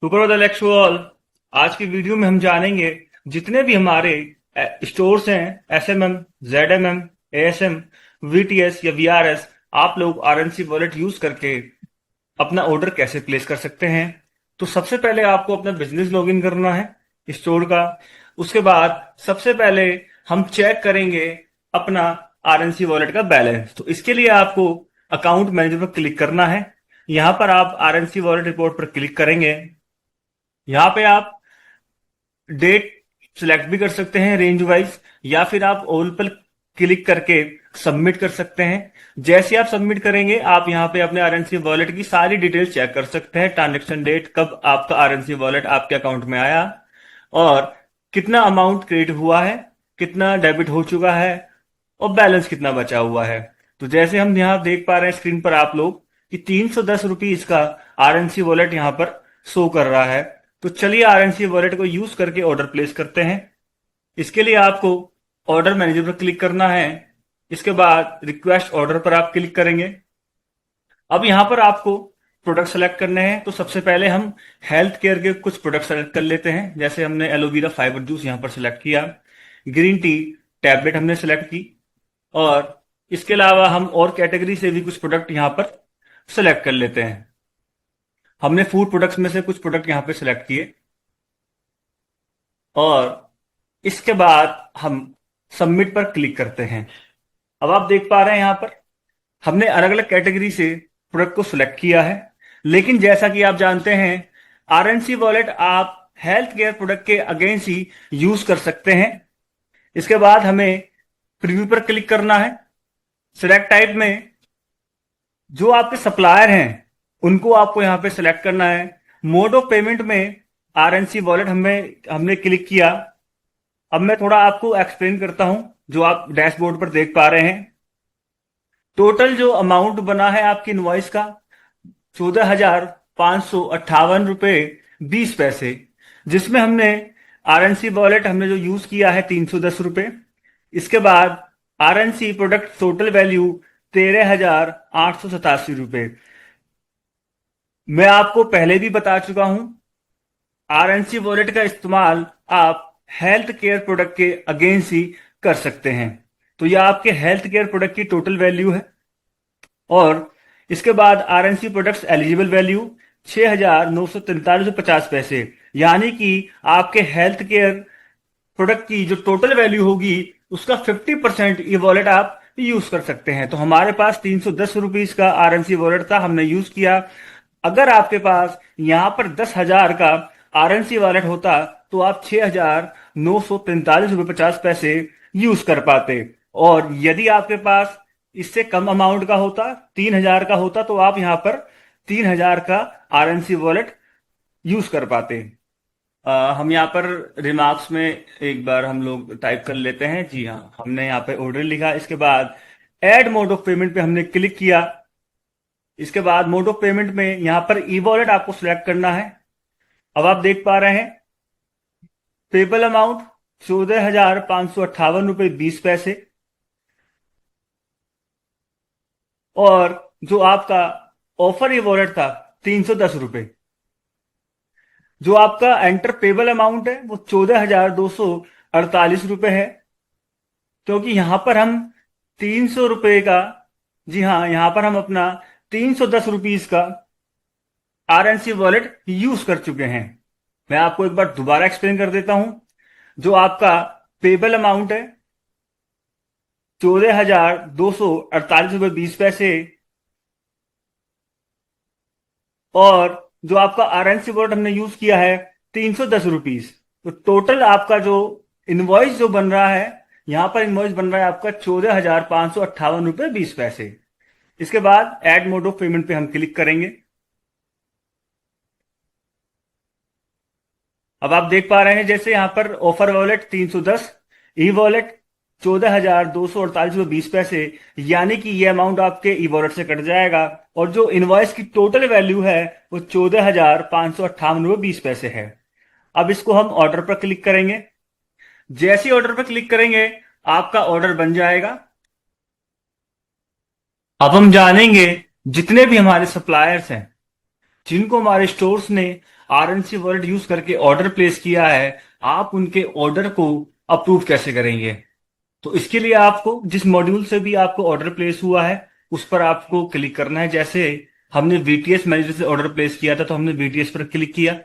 सुप्रभात एक्चुअल। आज की वीडियो में हम जानेंगे जितने भी हमारे स्टोर्स हैं, एसएमएम, जेडएमएम, एएसएम, वीटीएस या वीआरएस, आप लोग आरएनसी वॉलेट यूज करके अपना ऑर्डर कैसे प्लेस कर सकते हैं। तो सबसे पहले आपको अपना बिजनेस लॉगिन करना है स्टोर का। उसके बाद सबसे पहले हम चेक करेंगे अपना आरएनसी वॉलेट का बैलेंस। तो इसके लिए आपको अकाउंट मैनेजर पर क्लिक करना है। यहाँ पर आप आरएनसी वॉलेट रिपोर्ट पर क्लिक करेंगे। यहाँ पे आप डेट सिलेक्ट भी कर सकते हैं रेंज वाइज, या फिर आप ऑल पर क्लिक करके सबमिट कर सकते हैं। जैसे आप सबमिट करेंगे आप यहाँ पे अपने आरएनसी वॉलेट की सारी डिटेल्स चेक कर सकते हैं। ट्रांजेक्शन डेट, कब आपका आरएनसी वॉलेट आपके अकाउंट में आया, और कितना अमाउंट क्रेडिट हुआ है, कितना डेबिट हो चुका है, और बैलेंस कितना बचा हुआ है। तो जैसे हम यहाँ देख पा रहे हैं स्क्रीन पर आप लोग कि 310 रुपीज का आरएनसी वॉलेट यहाँ पर शो कर रहा है। तो चलिए आरएनसी वॉलेट को यूज करके ऑर्डर प्लेस करते हैं। इसके लिए आपको ऑर्डर मैनेजर पर क्लिक करना है। इसके बाद रिक्वेस्ट ऑर्डर पर आप क्लिक करेंगे। अब यहाँ पर आपको प्रोडक्ट सेलेक्ट करने हैं। तो सबसे पहले हम हेल्थ केयर के कुछ प्रोडक्ट सेलेक्ट कर लेते हैं। जैसे हमने एलोवेरा फाइबर जूस यहाँ पर सिलेक्ट किया, ग्रीन टी टैबलेट हमने सेलेक्ट की, और इसके अलावा हम और कैटेगरी से भी कुछ प्रोडक्ट यहाँ पर सेलेक्ट कर लेते हैं। हमने फूड प्रोडक्ट्स में से कुछ प्रोडक्ट यहाँ पे सिलेक्ट किए, और इसके बाद हम सबमिट पर क्लिक करते हैं। अब आप देख पा रहे हैं यहाँ पर हमने अलग अलग कैटेगरी से प्रोडक्ट को सिलेक्ट किया है। लेकिन जैसा कि आप जानते हैं, आरएनसी वॉलेट आप हेल्थ केयर प्रोडक्ट के अगेंस्ट ही यूज कर सकते हैं। इसके बाद हमें प्रीव्यू पर क्लिक करना है। सिलेक्ट टाइप में जो आपके सप्लायर हैं उनको आपको यहाँ पे सिलेक्ट करना है। मोड ऑफ पेमेंट में आरएनसी वॉलेट हमने क्लिक किया। अब मैं थोड़ा आपको एक्सप्लेन करता हूं। जो आप डैशबोर्ड पर देख पा रहे हैं, टोटल जो अमाउंट बना है आपकी इनवॉइस का 14,558 रुपये 20 पैसे, जिसमें हमने आरएनसी वॉलेट हमने जो यूज किया है 310 रुपये। इसके बाद आरएनसी प्रोडक्ट टोटल वैल्यू 13,887 रुपये। मैं आपको पहले भी बता चुका हूं, आरएनसी वॉलेट का इस्तेमाल आप हेल्थ केयर प्रोडक्ट के अगेंस्ट ही कर सकते हैं। तो यह आपके हेल्थ केयर प्रोडक्ट की टोटल वैल्यू है। और इसके बाद आरएनसी प्रोडक्ट्स एलिजिबल वैल्यू 6,943.50 पैसे, यानी कि आपके हेल्थ केयर प्रोडक्ट की जो टोटल वैल्यू होगी उसका 50% ये वॉलेट आप यूज कर सकते हैं। तो हमारे पास 310 रुपीज का आरएनसी वॉलेट था, हमने यूज किया। अगर आपके पास यहां पर 10,000 का आरएनसी वॉलेट होता तो आप 6,943.50 पैसे यूज कर पाते। और यदि आपके पास इससे कम अमाउंट का होता, 3,000 का होता, तो आप यहां पर 3,000 का आरएनसी वॉलेट यूज कर पाते। हम यहाँ पर रिमार्क्स में एक बार हम लोग टाइप कर लेते हैं। जी हाँ, हमने यहाँ पे ऑर्डर लिखा। इसके बाद ऐड मोड ऑफ पेमेंट पे हमने क्लिक किया। इसके बाद मोड ऑफ पेमेंट में यहाँ पर ई वॉलेट आपको सिलेक्ट करना है। अब आप देख पा रहे हैं पेबल अमाउंट 14,558 रुपये 20 पैसे, और जो आपका ऑफर ई वॉलेट था 310 रुपये। जो आपका एंटर पेबल अमाउंट है वो 14,248 रुपये है, क्योंकि यहां पर हम 300 रुपये का, जी हाँ, यहां पर हम अपना 310 रुपीज का आरएनसी वॉलेट यूज कर चुके हैं। मैं आपको एक बार दोबारा एक्सप्लेन कर देता हूं। जो आपका पेबल अमाउंट है 14,248 रुपये 20 पैसे, और जो आपका आरएनसी वॉलेट हमने यूज किया है 310 रुपीज। तो टोटल आपका जो इनवॉइस जो बन रहा है, यहां पर इनवॉइस बन रहा है आपका 14,558 रुपये 20 पैसे। इसके बाद ऐड मोड ऑफ पेमेंट पे हम क्लिक करेंगे। अब आप देख पा रहे हैं जैसे यहां पर ऑफर वॉलेट 310, ई वॉलेट 14,248 रुपये 20 पैसे, यानी कि ये अमाउंट आपके ई वॉलेट से कट जाएगा। और जो इनवॉइस की टोटल वैल्यू है वो 14,558 रुपये 20 पैसे है। अब इसको हम ऑर्डर पर क्लिक करेंगे। जैसे ही ऑर्डर पर क्लिक करेंगे आपका ऑर्डर बन जाएगा। अब हम जानेंगे जितने भी हमारे सप्लायर्स हैं, जिनको हमारे स्टोर्स ने आरएनसी वॉलेट यूज करके ऑर्डर प्लेस किया है, आप उनके ऑर्डर को अप्रूव कैसे करेंगे। तो इसके लिए आपको जिस मॉड्यूल से भी आपको ऑर्डर प्लेस हुआ है उस पर आपको क्लिक करना है। जैसे हमने वीटीएस मैनेजर से ऑर्डर प्लेस किया था तो हमने वीटीएस पर क्लिक किया।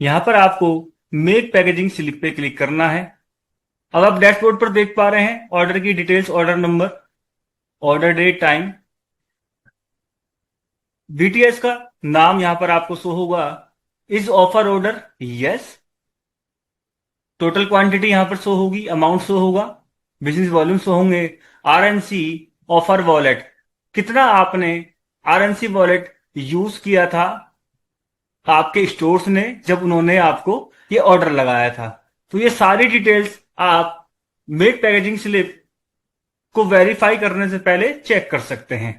यहां पर आपको मेक पैकेजिंग स्लिप पे क्लिक करना है। अब आप डैशबोर्ड पर देख पा रहे हैं ऑर्डर की details, order number, order date, time, VTS का नाम यहां पर आपको शो होगा, is offer order yes, total quantity यहां पर शो होगी, अमाउंट शो होगा, बिजनेस वॉल्यूम शो होंगे, आरएनसी ऑफर वॉलेट, कितना आपने आरएनसी वॉलेट यूज किया था आपके स्टोर्स ने जब उन्होंने आपको ये ऑर्डर लगाया था। तो ये सारी डिटेल्स आप मेक पैकेजिंग स्लिप को वेरीफाई करने से पहले चेक कर सकते हैं।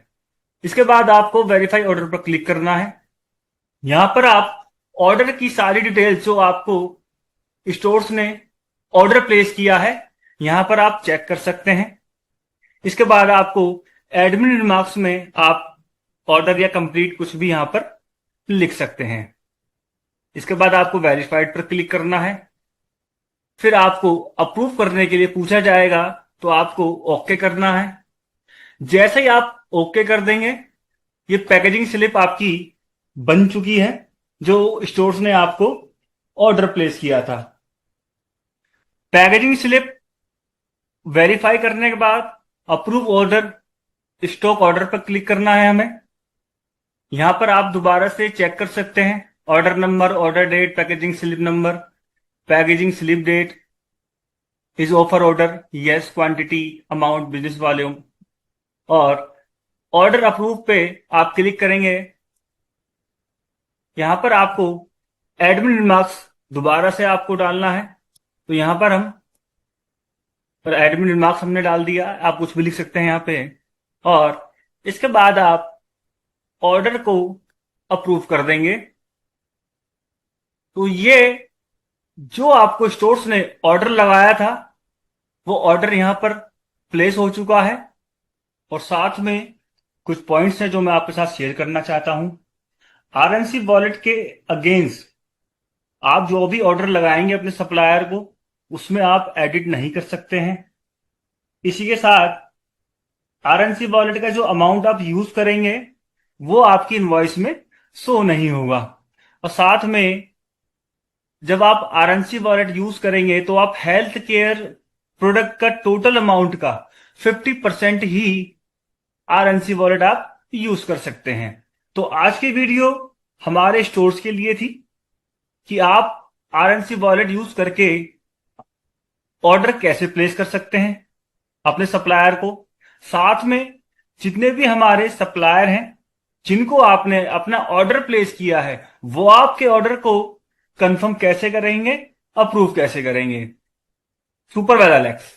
इसके बाद आपको वेरीफाई ऑर्डर पर क्लिक करना है। यहां पर आप ऑर्डर की सारी डिटेल्स जो आपको स्टोर्स ने ऑर्डर प्लेस किया है यहां पर आप चेक कर सकते हैं। इसके बाद आपको एडमिन रिमार्क्स में आप ऑर्डर या कंप्लीट कुछ भी यहां पर लिख सकते हैं। इसके बाद आपको वेरीफाइड पर क्लिक करना है। फिर आपको अप्रूव करने के लिए पूछा जाएगा तो आपको ओके करना है। जैसे ही आप ओके कर देंगे ये पैकेजिंग स्लिप आपकी बन चुकी है जो स्टोर्स ने आपको ऑर्डर प्लेस किया था। पैकेजिंग स्लिप वेरीफाई करने के बाद अप्रूव ऑर्डर, स्टॉक ऑर्डर पर क्लिक करना है हमें। यहां पर आप दोबारा से चेक कर सकते हैं order number, order date, packaging slip number, packaging slip date, is offer order yes, quantity, amount, business volume, और ऑर्डर अप्रूव पे आप क्लिक करेंगे। यहां पर आपको एडमिन रिमार्क्स दोबारा से आपको डालना है। तो यहां पर हम एडमिन रिमार्क्स हमने डाल दिया, आप कुछ भी लिख सकते हैं यहां पे। और इसके बाद आप ऑर्डर को अप्रूव कर देंगे। तो ये जो आपको स्टोर्स ने ऑर्डर लगाया था वो ऑर्डर यहां पर प्लेस हो चुका है। और साथ में कुछ पॉइंट्स हैं जो मैं आपके साथ शेयर करना चाहता हूं। आरएनसी वॉलेट के अगेंस्ट आप जो भी ऑर्डर लगाएंगे अपने सप्लायर को उसमें आप एडिट नहीं कर सकते हैं। इसी के साथ आरएनसी वॉलेट का जो अमाउंट आप यूज करेंगे वो आपकी इनवॉइस में शो नहीं होगा। और साथ में जब आप आरएनसी वॉलेट यूज करेंगे तो आप हेल्थ केयर प्रोडक्ट का टोटल अमाउंट का 50% ही आरएनसी वॉलेट आप यूज कर सकते हैं। तो आज की वीडियो हमारे स्टोर्स के लिए थी कि आप आरएनसी वॉलेट यूज करके ऑर्डर कैसे प्लेस कर सकते हैं अपने सप्लायर को। साथ में जितने भी हमारे सप्लायर हैं जिनको आपने अपना ऑर्डर प्लेस किया है वो आपके ऑर्डर को कंफर्म कैसे करेंगे, अप्रूव कैसे करेंगे। Super well Alex.